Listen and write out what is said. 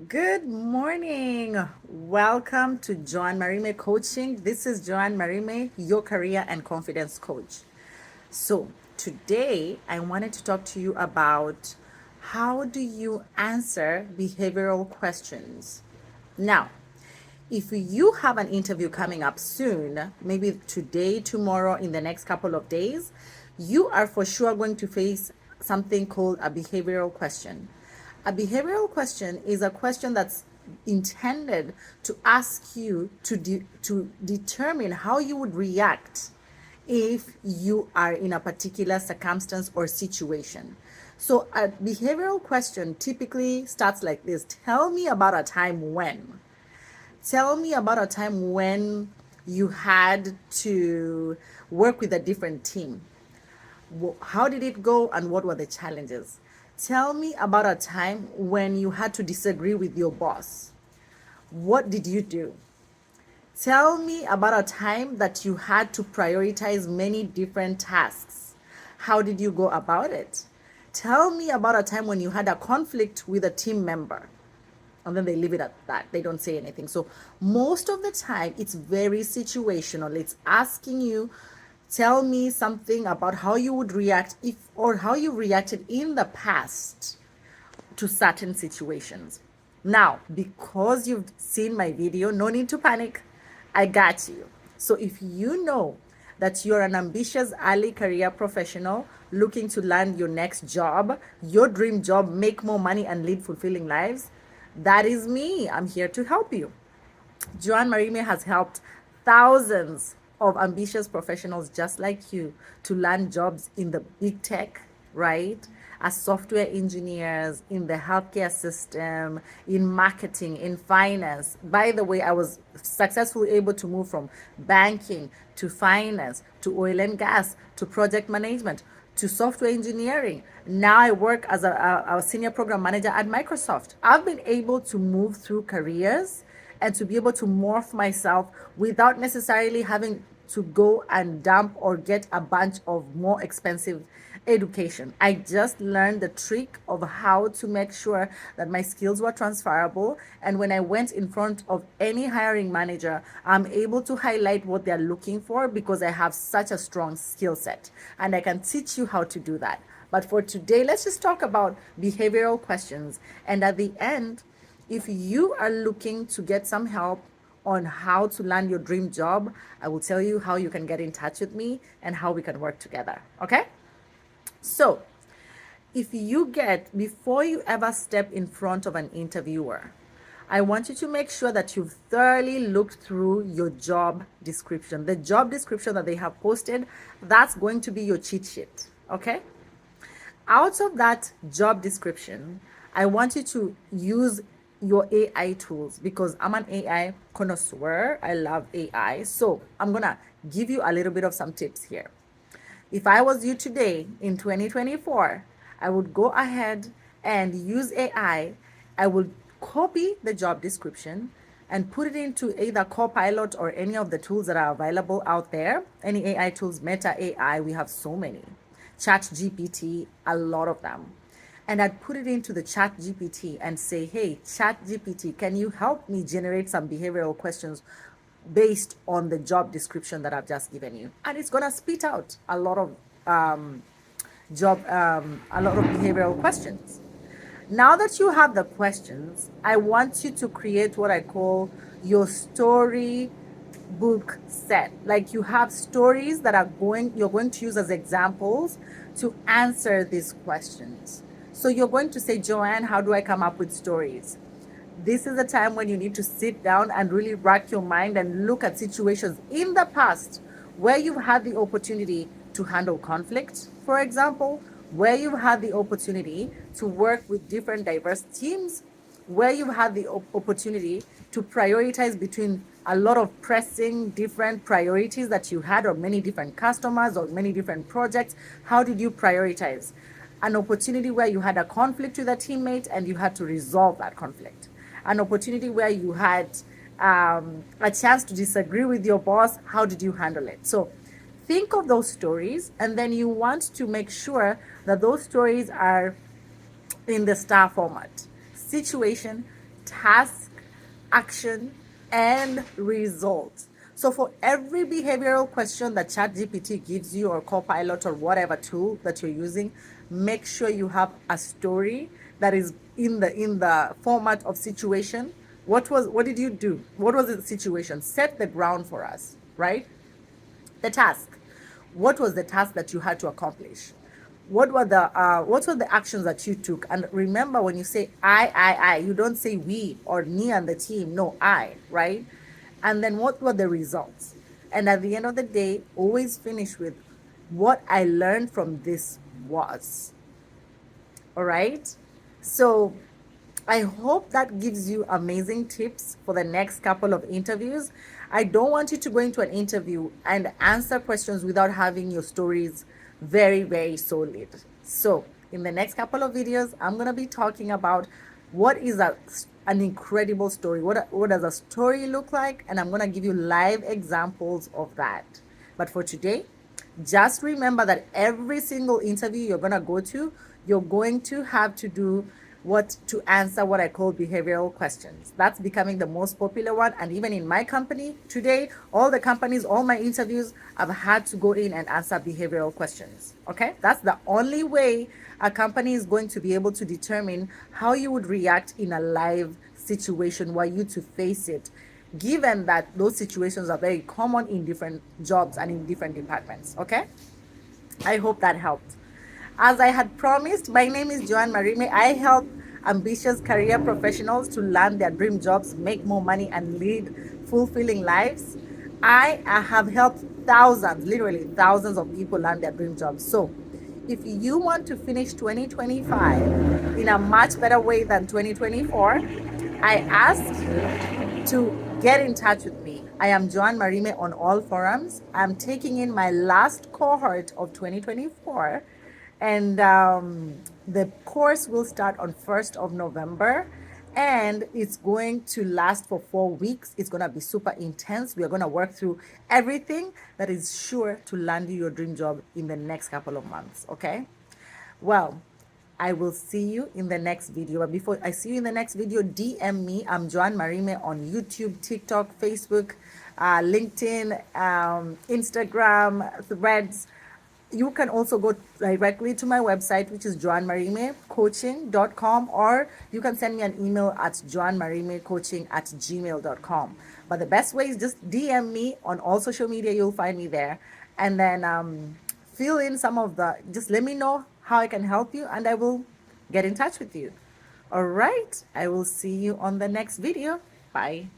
Good morning. Welcome to Joanne Marime Coaching. This is Joanne Marime, your career and confidence coach. So, today I wanted to talk to you about how do you answer behavioral questions. Now, if you have an interview coming up soon, maybe today, tomorrow, in the next couple of days, you are for sure going to face something called a behavioral question. A behavioral question is a question that's intended to ask you to determine how you would react if you are in a particular circumstance or situation. So, a behavioral question typically starts like this: tell me about a time when. Tell me about a time when you had to work with a different team. How did it go and what were the challenges? Tell me about a time when you had to disagree with your boss. What did you do? Tell me about a time that you had to prioritize many different tasks. How did you go about it? Tell me about a time when you had a conflict with a team member. And then they leave it at that. They don't say anything. So most of the time, it's very situational. It's asking you, tell me something about how you would react if, or how you reacted in the past to certain situations. Now, because you've seen my video, no need to panic. I got you. So if you know that you're an ambitious early career professional looking to land your next job, your dream job, make more money and lead fulfilling lives, that is me. I'm here to help you. Joanne Marime has helped thousands of ambitious professionals just like you to land jobs in the big tech, right? As software engineers, in the healthcare system, in marketing, in finance. By the way, I was successfully able to move from banking to finance to oil and gas to project management to software engineering. Now I work as a senior program manager at Microsoft. I've been able to move through careers and to be able to morph myself without necessarily having to go and dump or get a bunch of more expensive education. I just learned the trick of how to make sure that my skills were transferable. And when I went in front of any hiring manager, I'm able to highlight what they're looking for because I have such a strong skill set and I can teach you how to do that. But for today, let's just talk about behavioral questions. And at the end, if you are looking to get some help on how to land your dream job, I will tell you how you can get in touch with me and how we can work together. Okay? So, if you get, before you ever step in front of an interviewer, I want you to make sure that you've thoroughly looked through your job description. The job description that they have posted, that's going to be your cheat sheet. Okay? Out of that job description, I want you to use your AI tools because I'm an AI connoisseur. I love AI. So I'm going to give you a little bit of some tips here. If I was you today in 2024, I would go ahead and use AI. I would copy the job description and put it into either Copilot or any of the tools that are available out there. Any AI tools, Meta AI, we have so many. Chat GPT, a lot of them. And I'd put it into the Chat GPT and say, hey, Chat GPT, can you help me generate some behavioral questions based on the job description that I've just given you? And it's gonna spit out a lot of a lot of behavioral questions. Now that you have the questions, I want you to create what I call your story book set. Like you have stories that you're going to use as examples to answer these questions. So you're going to say, Joanne, how do I come up with stories? This is a time when you need to sit down and really rack your mind and look at situations in the past where you've had the opportunity to handle conflict, for example, where you've had the opportunity to work with different diverse teams, where you've had the opportunity to prioritize between a lot of pressing different priorities that you had, or many different customers or many different projects. How did you prioritize? An opportunity where you had a conflict with a teammate and you had to resolve that conflict. An opportunity where you had a chance to disagree with your boss. How did you handle it? So think of those stories, and then you want to make sure that those stories are in the STAR format: situation, task, action, and result. So for every behavioral question that ChatGPT gives you, or Copilot, or whatever tool that you're using, make sure you have a story that is in the format of situation. What did you do? What was the situation? Set the ground for us, right? The task. What was the task that you had to accomplish? What were the actions that you took? And remember, when you say I, you don't say we or me and the team. No, I, right? And then what were the results? And at the end of the day, always finish with what I learned from this was. All right. So I hope that gives you amazing tips for the next couple of interviews. I don't want you to go into an interview and answer questions without having your stories very, very solid. So, in the next couple of videos, I'm going to be talking about what is an incredible story. What does a story look like? And I'm going to give you live examples of that. But for today, just remember that every single interview you're going to go to, you're going to have to do to answer what I call behavioral questions. That's becoming the most popular one. And even in my company today, all the companies, all my interviews, I've had to go in and answer behavioral questions. Okay. That's the only way a company is going to be able to determine how you would react in a live situation where you to face it, given that those situations are very common in different jobs and in different departments. Okay. I hope that helped. As I had promised, my name is Joanne Marime. I help ambitious career professionals to land their dream jobs, make more money, and lead fulfilling lives. I have helped thousands, literally thousands of people land their dream jobs. So, if you want to finish 2025 in a much better way than 2024, I ask you to get in touch with me. I am Joanne Marime on all forums. I'm taking in my last cohort of 2024, and the course will start on 1st of November, and it's going to last for 4 weeks. It's going to be super intense. We are going to work through everything that is sure to land you your dream job in the next couple of months. Okay. Well, I will see you in the next video. But before I see you in the next video, DM me. I'm Joanne Marime on YouTube, TikTok, Facebook, LinkedIn, Instagram, Threads. You can also go directly to my website, which is joannmarimecoaching.com, or you can send me an email at joannmarimecoaching@gmail.com. But the best way is just DM me on all social media. You'll find me there. And then fill in just let me know how I can help you, and I will get in touch with you. All right. I will see you on the next video. Bye.